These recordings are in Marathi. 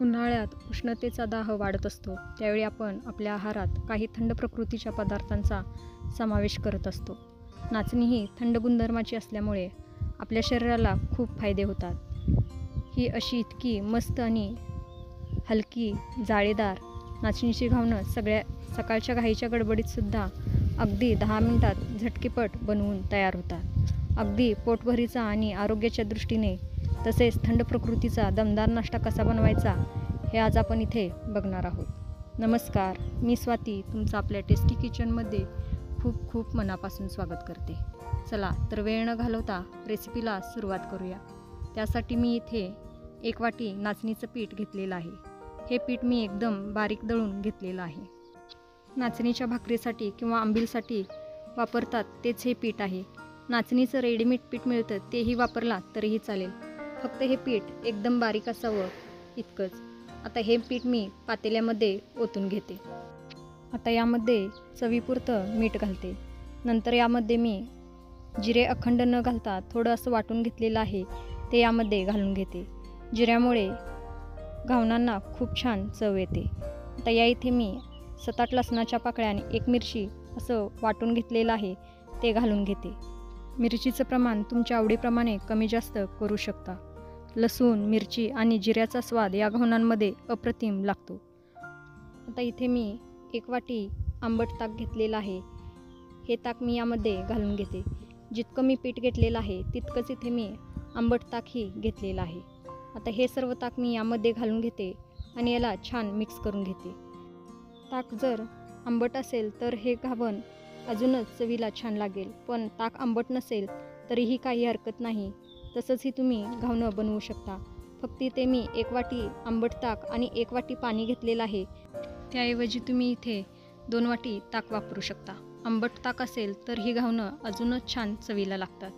उन्हाळ्यात उष्णतेचा दाह वाढत असतो, त्यावेळी आपण आपल्या आहारात काही थंड प्रकृतीच्या पदार्थांचा समावेश करत असतो. नाचणी ही थंड गुणधर्माची असल्यामुळे आपल्या शरीराला खूप फायदे होतात. ही अशी इतकी मस्त आणि हलकी, जाळीदार नाचणीची घावणं सकाळच्या घाईच्या गडबडीतसुद्धा अगदी 10 मिनिटात झटकीपट बनवून तयार होतात. अगदी पोटभरीचा आणि आरोग्याच्या दृष्टीने तसेच थंड प्रकृतीचा दमदार नाश्ता कसा बनवायचा हे आज आपण इथे बघणार आहोत. नमस्कार, मी स्वाती तुमचं आपल्या टेस्टी किचनमध्ये खूप खूप मनापासून स्वागत करते. चला तर वेळ न घालवता रेसिपीला सुरुवात करूया. त्यासाठी मी इथे 1 वाटी नाचणीचं पीठ घेतलेलं आहे. हे पीठ मी एकदम बारीक दळून घेतलेलं आहे. नाचणीच्या भाकरीसाठी किंवा आंबीलसाठी वापरतात तेच हे पीठ आहे. नाचणीचं रेडीमेड पीठ मिळतं तेही वापरला तरीही चालेल. फक्त हे पीठ एकदम बारीक असावं इतकंच. आता हे पीठ मी पातेल्यामध्ये ओतून घेते. आता यामध्ये चवीपुरतं मीठ घालते. नंतर यामध्ये मी जिरे अखंड न घालता थोडं असं वाटून घेतलेलं आहे ते यामध्ये घालून घेते. जिऱ्यामुळे घावणांना खूप छान चव येते. आता या इथे मी 7-8 लसणाच्या पाकळ्या आणि 1 मिरची असं वाटून घेतलेलं आहे ते घालून घेते. मिरचीचं प्रमाण तुमच्या आवडीप्रमाणे कमी जास्त करू शकता. लसूण, मिरची आणि जिऱ्याचा स्वाद या घावणांमध्ये अप्रतिम लागतो. आता इथे मी 1 वाटी आंबट ताक घेतलेलं आहे. हे ताक मी यामध्ये घालून घेते. जितकं मी पीठ घेतलेलं आहे तितकंच इथे मी आंबट ताकही घेतलेलं आहे. आता हे सर्व ताक मी यामध्ये घालून घेते आणि याला छान मिक्स करून घेते. ताक जर आंबट असेल तर हे घावण अजूनच चवीला छान लागेल, पण ताक आंबट नसेल तरीही काही हरकत नाही. तसंचही तुम्ही घावणं बनवू शकता. फक्त इथे मी 1 वाटी आंबट ताक आणि 1 वाटी पाणी घेतलेलं आहे. त्याऐवजी तुम्ही इथे 2 वाटी ताक वापरू शकता. आंबट ताक असेल तर ही घावणं अजूनच छान चवीला लागतात,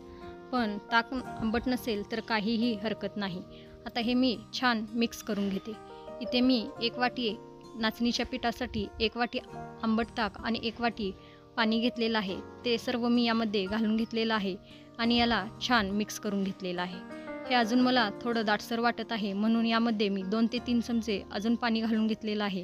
पण ताक आंबट नसेल तर काहीही हरकत नाही. आता हे मी छान मिक्स करून घेते. इथे मी 1 वाटी नाचणीच्या पिठासाठी 1 वाटी आंबट ताक आणि 1 वाटी पाणी घेतलेलं आहे. ते सर्व मी यामध्ये घालून घेतलेलं आहे आणि याला छान मिक्स करून घेतलेलं आहे. हे अजून मला थोडं दाटसर वाटत आहे म्हणून यामध्ये मी 2 ते 3 चमचे अजून पाणी घालून घेतलेलं आहे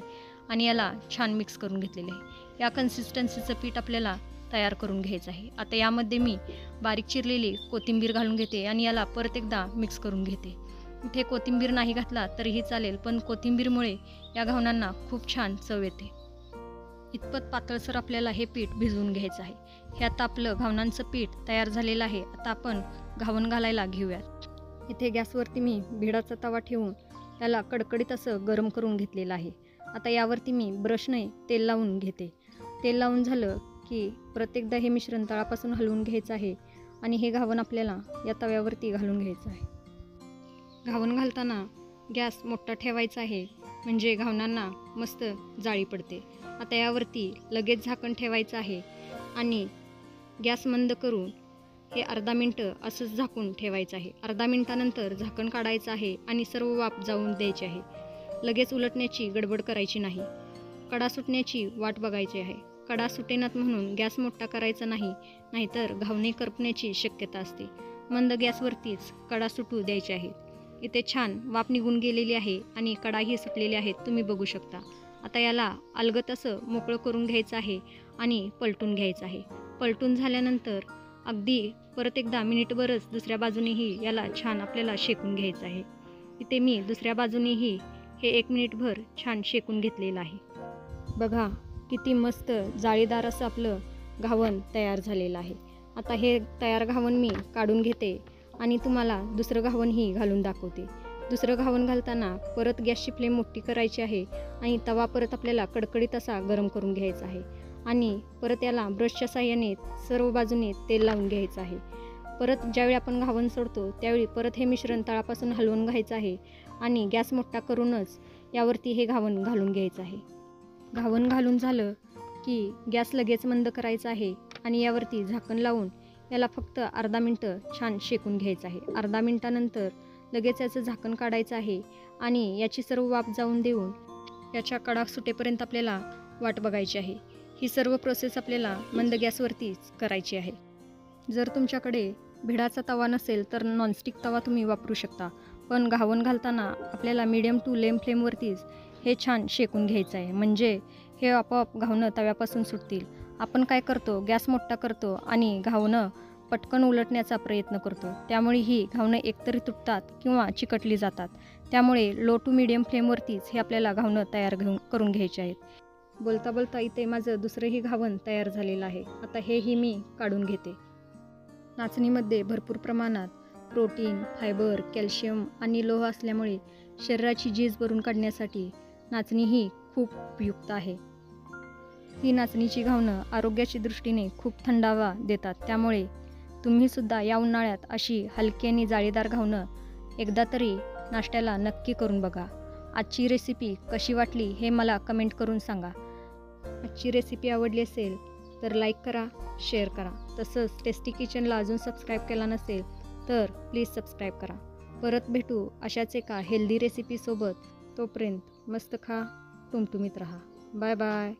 आणि याला छान मिक्स करून घेतलेलं आहे. या कन्सिस्टन्सीचं पीठ आपल्याला तयार करून घ्यायचं आहे. आता यामध्ये मी बारीक चिरलेली कोथिंबीर घालून घेते आणि याला परत एकदा मिक्स करून घेते. इथे कोथिंबीर नाही घातला तरीही चालेल, पण कोथिंबीरमुळे या घावणांना खूप छान चव येते. इतपत पातळसर आपल्याला हे पीठ भिजवून घ्यायचं आहे. हे आता आपलं घावणांचं पीठ तयार झालेलं आहे. आता आपण घावण घालायला घेऊयात. इथे गॅसवरती मी भिडाचा तवा ठेवून त्याला कडकडीत असं गरम करून घेतलेलं आहे. आता यावरती मी ब्रशने तेल लावून घेते. तेल लावून झालं की परत एकदा हे मिश्रण तळापासून हलवून घ्यायचं आहे आणि हे घावण आपल्याला या तव्यावरती घालून घ्यायचं आहे. घावण घालताना गॅस मोठा ठेवायचा आहे म्हणजे घावणांना मस्त जाळी पडते. आता यावरती लगेच झाकण ठेवायचं आहे आणि गॅस मंद करून हे अर्धा मिनटं असंच झाकून ठेवायचं आहे. अर्धा मिनटानंतर झाकण काढायचं आहे आणि सर्व वाफ जाऊन द्यायची आहे. लगेच उलटण्याची गडबड करायची नाही. कडा सुटण्याची वाट बघायची आहे. कडा सुटेनात म्हणून गॅस मोठा करायचा नाही, नाहीतर घावणे करपण्याची शक्यता असते. मंद गॅसवरतीच कडा सुटू द्यायचे आहेत. इथे छान वाफ निघून गेलेली आहे आणि कडाही सुटलेली आहेत, तुम्ही बघू शकता. आता याला अलगद असं मोकळं करून घ्यायचं आहे आणि पलटून घ्यायचं आहे. पलटून झाल्यानंतर अगदी परत एकदा मिनिटभरच दुसऱ्या बाजूनेही याला छान आपल्याला शेकून घ्यायचं आहे. इथे मी दुसऱ्या बाजूनेही हे 1 मिनिटभर छान शेकून घेतलेलं आहे. बघा किती मस्त जाळीदार असं आपलं घावण तयार झालेलं आहे. आता हे तयार घावण मी काढून घेते आणि तुम्हाला दुसरं घावणही घालून दाखवते. दुसरं घावण घालताना परत गॅसची फ्लेम मोठी करायची आहे आणि तवा परत आपल्याला कडकडीत असा गरम करून घ्यायचा आहे आणि परत याला ब्रशच्या साहाय्याने सर्व बाजूने तेल लावून घ्यायचं आहे. परत ज्यावेळी आपण घावण सोडतो त्यावेळी परत हे मिश्रण तळापासून हलवून घ्यायचं आहे आणि गॅस मोठा करूनच यावरती हे घावण घालून घ्यायचं आहे. घावण घालून झालं की गॅस लगेच मंद करायचा आहे आणि यावरती झाकण लावून याला फक्त अर्धा मिनटं छान शेकून घ्यायचं आहे. अर्धा मिनटानंतर लगेच याचं झाकण काढायचं आहे आणि याची सर्व वाफ जाऊन देऊन याच्या कडा सुटेपर्यंत आपल्याला वाट बघायची आहे. ही सर्व प्रोसेस आपल्याला मंद गॅसवरतीच करायची आहे. जर तुमच्याकडे भिडाचा तवा नसेल तर नॉनस्टिक तवा तुम्ही वापरू शकता, पण घावण घालताना आपल्याला मीडियम टू लेम फ्लेमवरतीच हे छान शेकून घ्यायचं आहे, म्हणजे हे आपोआप घावणं तव्यापासून सुटतील. आपण काय करतो, गॅस मोठा करतो आणि घावणं पटकन उलटण्याचा प्रयत्न करतो. त्यामुळे ही घावणं एकतरी तुटतात किंवा चिकटली जातात. त्यामुळे लो टू मीडियम फ्लेमवरतीच हे आपल्याला घावणं करून घ्यायचे आहेत. बोलता बोलता इथे माझं दुसरंही घावण तयार झालेलं आहे. आता हेही मी काढून घेते. नाचणीमध्ये भरपूर प्रमाणात प्रोटीन, फायबर, कॅल्शियम आणि लोह असल्यामुळे शरीराची झीज भरून काढण्यासाठी नाचणी ही खूप उपयुक्त आहे. ही नाचणीची घावणं आरोग्याच्या दृष्टीने खूप थंडावा देतात. त्यामुळे तुम्हीसुद्धा या उन्हाळ्यात अशी हलकी आणि जाळीदार घावणं एकदा तरी नाश्त्याला नक्की करून बघा. आजची रेसिपी कशी वाटली हे मला कमेंट करून सांगा. आजची रेसिपी आवडली असेल तर लाईक करा, शेअर करा. तसंच टेस्टी किचनला अजून सबस्क्राईब केला नसेल तर प्लीज सबस्क्राईब करा. परत भेटू अशाच एका हेल्दी रेसिपीसोबत. तोपर्यंत मस्त खा, टुमटुमीत राहा. Bye bye.